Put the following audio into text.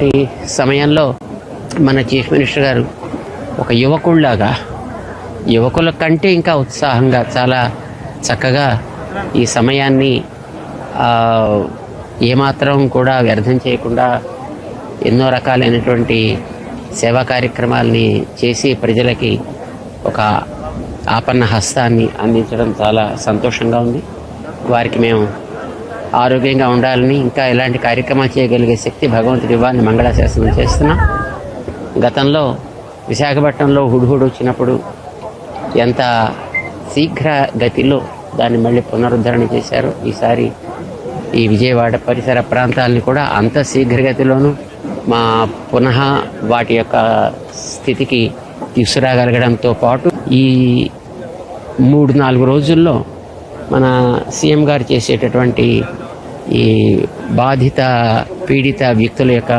ఈ సమయంలో మన చీఫ్ మినిస్టర్ గారు ఒక యువకుల్లాగా యువకుల కంటే ఇంకా ఉత్సాహంగా చాలా చక్కగా ఈ సమయాన్ని ఏమాత్రం కూడా వ్యర్థం చేయకుండా ఎన్నో రకాలైనటువంటి సేవా కార్యక్రమాలని చేసి ప్రజలకి ఒక ఆపన్న హస్తాన్ని అందించడం చాలా సంతోషంగా ఉంది. వారికి మేము ఆరోగ్యంగా ఉండాలని, ఇంకా ఇలాంటి కార్యక్రమాలు చేయగలిగే శక్తి భగవంతుడి ఇవ్వాలని మంగళాశాసనం చేస్తున్నాం. గతంలో విశాఖపట్నంలో హుడ్హుడ్ వచ్చినప్పుడు ఎంత శీఘ్ర గతిలో దాన్ని మళ్ళీ పునరుద్ధరణ చేశారు. ఈసారి ఈ విజయవాడ పరిసర ప్రాంతాలని కూడా అంత శీఘ్రగతిలోనూ పునః వాటి యొక్క స్థితికి తీసుకురాగలగడంతో పాటు ఈ 3-4 రోజుల్లో మన సీఎం గారు చేసేటటువంటి ఈ బాధిత పీడిత వ్యక్తుల యొక్క